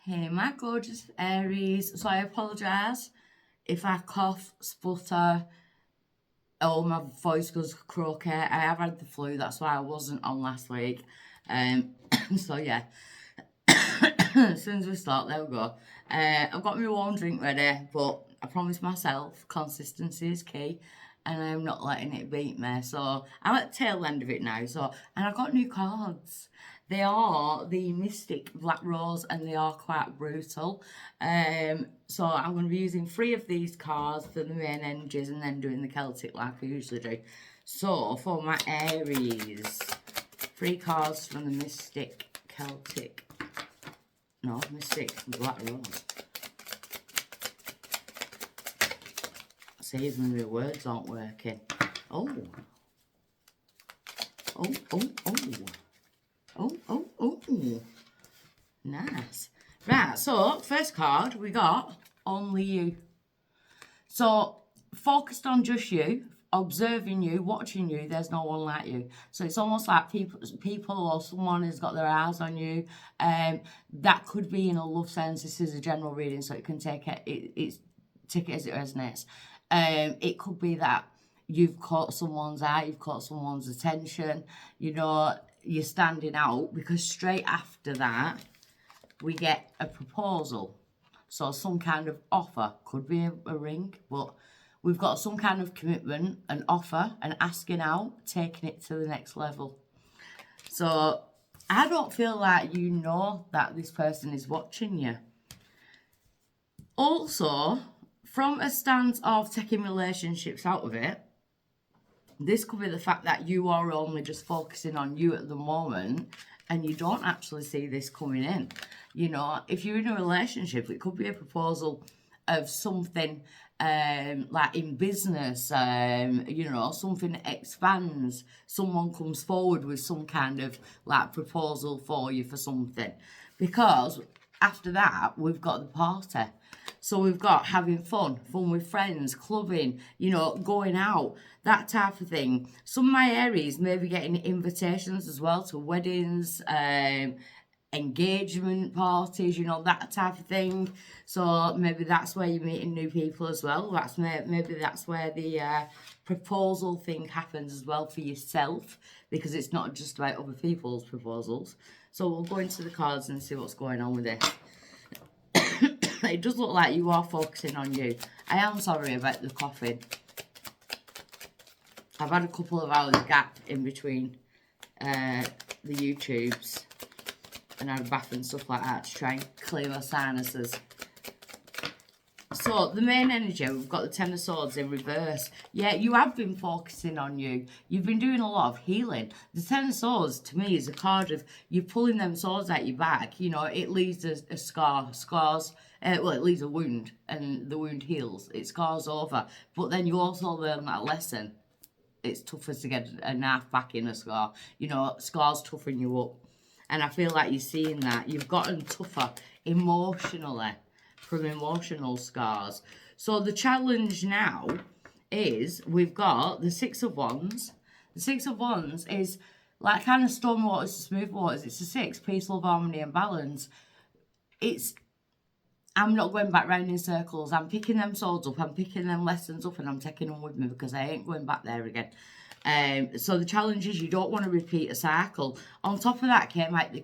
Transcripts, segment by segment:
Hey, my gorgeous Aries. So I apologise if I cough, sputter, or my voice goes croaky. I have had the flu, that's why I wasn't on last week. So yeah, as soon as we start, there we go. I've got my warm drink ready, but I promised myself consistency is key, and I'm not letting it beat me. So I'm at the tail end of it now. And I've got new cards. They are the Mystic Black Rose, and they are quite brutal. So I'm going to be using 3 of these cards for the main energies, and then doing the Celtic like I usually do. So for my Aries, 3 cards from the Mystic Celtic. No, Mystic Black Rose. See, even my words aren't working. Oh. Oh, oh, oh. Oh, oh, oh. Nice. Right, so first card we got Only You. So focused on just you, observing you, watching you, there's no one like you. So it's almost like people or someone has got their eyes on you. That could be in a love sense. This is a general reading, so it can take it as it resonates. It could be that you've caught someone's eye, you've caught someone's attention, you know, you're standing out, because straight after that we get a proposal. So some kind of offer, could be a ring, but we've got some kind of commitment, an offer, an asking out, taking it to the next level. So I don't feel like you know that this person is watching you. Also, from a stance of taking relationships out of it, this could be the fact that you are only just focusing on you at the moment, and you don't actually see this coming in. You know, if you're in a relationship, it could be a proposal of something like in business, you know, something expands. Someone comes forward with some kind of like proposal for you for something. Because after that, we've got the party. So we've got having fun with friends, clubbing, you know, going out, that type of thing. Some of my Aries may be getting invitations as well to weddings, engagement parties, you know, that type of thing. So maybe that's where you're meeting new people as well. Maybe that's where the proposal thing happens as well for yourself, because it's not just about other people's proposals. So we'll go into the cards and see what's going on with this. It does look like you are focusing on you. I am sorry about the coughing. I've had a couple of hours gap in between the YouTubes, and I had a bath and stuff like that to try and clear my sinuses. So the main energy, we've got the Ten of Swords in reverse. Yeah, you have been focusing on you. You've been doing a lot of healing. The Ten of Swords, to me, is a card of you pulling them swords out your back. You know, it leaves a scar. Scars, well, it leaves a wound, and the wound heals. It scars over. But then you also learn that lesson. It's tougher to get a knife back in a scar. You know, scars toughen you up. And I feel like you're seeing that. You've gotten tougher emotionally from emotional scars. So the challenge now is we've got the Six of Wands. The Six of Wands is like kind of stormy waters to smooth waters. It's a 6, peace, love, harmony and balance. I'm not going back round in circles. I'm picking them swords up, I'm picking them lessons up, and I'm taking them with me, because I ain't going back there again. So the challenge is you don't want to repeat a cycle. On top of that came like the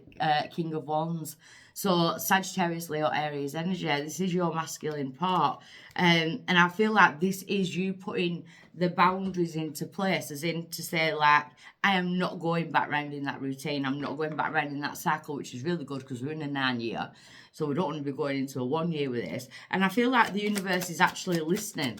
King of Wands. So Sagittarius, Leo, Aries energy. This is your masculine part. And I feel like this is you putting the boundaries into place, as in to say, like, I am not going back round in that routine. I'm not going back round in that cycle, which is really good because we're in a 9-year. So we don't want to be going into a 1 year with this. And I feel like the universe is actually listening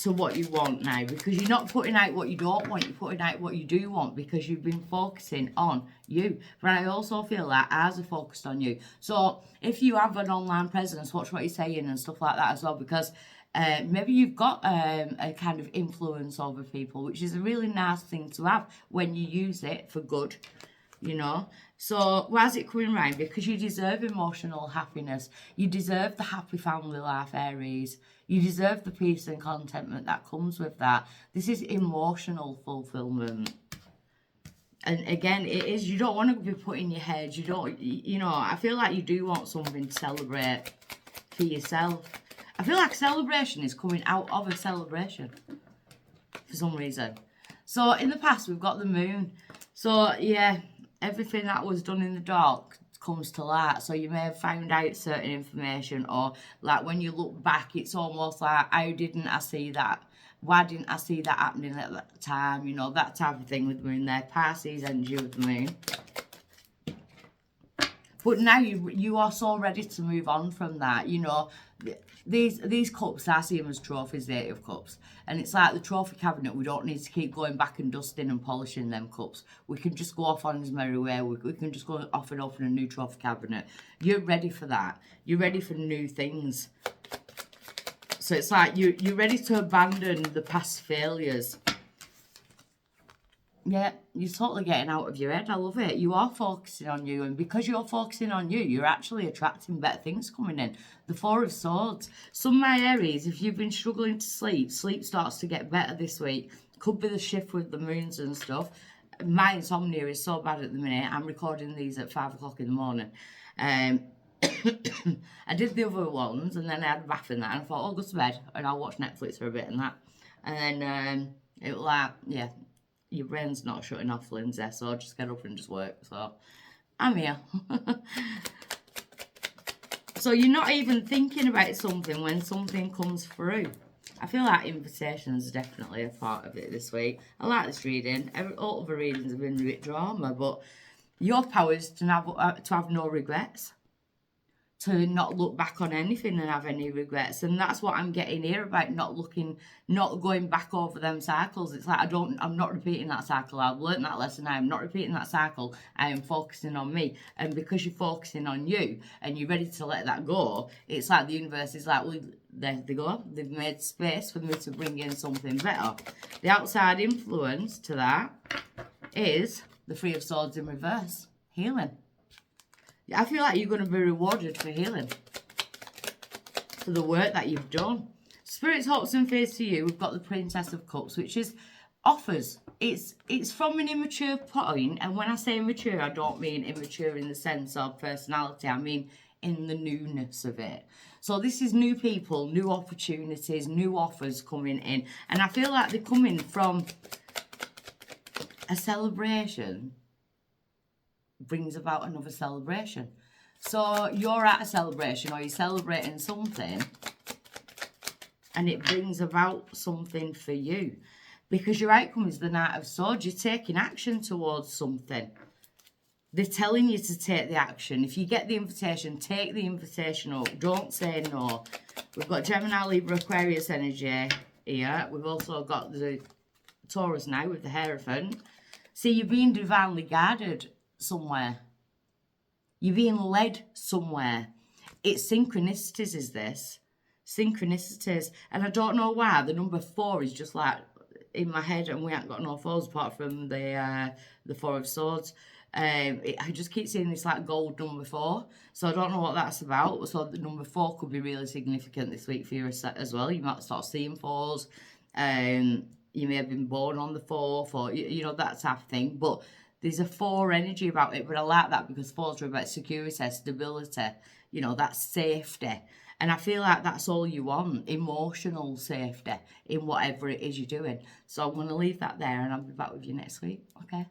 to what you want now, because you're not putting out what you don't want, you're putting out what you do want, because you've been focusing on you. But I also feel like eyes are focused on you. So if you have an online presence, watch what you're saying and stuff like that as well, because maybe you've got a kind of influence over people, which is a really nice thing to have when you use it for good, you know. So why is it coming around? Because you deserve emotional happiness. You deserve the happy family life, Aries. You deserve the peace and contentment that comes with that. This is emotional fulfillment. And again, it is, you don't want to be put in your head. You don't, you know, I feel like you do want something to celebrate for yourself. I feel like celebration is coming out of a celebration for some reason. So in the past, we've got the moon. So yeah, everything that was done in the dark comes to light. So you may have found out certain information, or like when you look back, it's almost like, how didn't I see that? Why didn't I see that happening at that time? You know, that type of thing with the moon there. Pisces energy with the moon. But now you are so ready to move on from that. You know, these cups, I see them as trophies, the 8 of Cups. And it's like the trophy cabinet. We don't need to keep going back and dusting and polishing them cups. We can just go off on his merry way. We can just go off and open a new trophy cabinet. You're ready for that. You're ready for new things. So it's like you're ready to abandon the past failures. Yeah, you're totally getting out of your head. I love it. You are focusing on you. And because you're focusing on you, you're actually attracting better things coming in. The 4 of Swords. Some of my Aries, if you've been struggling to sleep, sleep starts to get better this week. Could be the shift with the moons and stuff. My insomnia is so bad at the minute. I'm recording these at 5 o'clock in the morning. I did the other ones, and then I had a bath in that, and I thought, oh, go to bed, and I'll watch Netflix for a bit and that. And then it was like, yeah, your brain's not shutting off, Lindsay, so just get up and just work. So I'm here. So you're not even thinking about something when something comes through. I feel like invitations are definitely a part of it this week. I like this reading. All other readings have been a bit drama, but your power is to have no regrets. To not look back on anything and have any regrets. And that's what I'm getting here about not going back over them cycles. It's like, I'm not repeating that cycle. I've learned that lesson. I am not repeating that cycle. I am focusing on me. And because you're focusing on you and you're ready to let that go, it's like the universe is like, well, there they go. They've made space for me to bring in something better. The outside influence to that is the 3 of Swords in reverse. Healing. I feel like you're going to be rewarded for healing. For the work that you've done. Spirit's hopes and fears to you. We've got the Princess of Cups, which is offers. It's from an immature point. And when I say immature, I don't mean immature in the sense of personality. I mean in the newness of it. So this is new people, new opportunities, new offers coming in. And I feel like they're coming from a celebration. Brings about another celebration. So you're at a celebration or you're celebrating something and it brings about something for you because your outcome is the Knight of Swords. You're taking action towards something. They're telling you to take the action. If you get the invitation, take the invitation up. Don't say no. We've got Gemini, Libra, Aquarius energy here. We've also got the Taurus now with the Hierophant. See, you're being divinely guided somewhere. You're being led somewhere. It's synchronicities, is this. Synchronicities. And I don't know why. The number 4 is just like in my head and we haven't got no 4s apart from the 4 of Swords. I just keep seeing this like gold number 4. So I don't know what that's about. So the number 4 could be really significant this week for you as well. You might start seeing 4s. You may have been born on the 4th or, you know, that type of thing. But there's a 4 energy about it, but I like that because 4s are about security, stability, you know, that's safety. And I feel like that's all you want, emotional safety in whatever it is you're doing. So I'm going to leave that there and I'll be back with you next week, okay?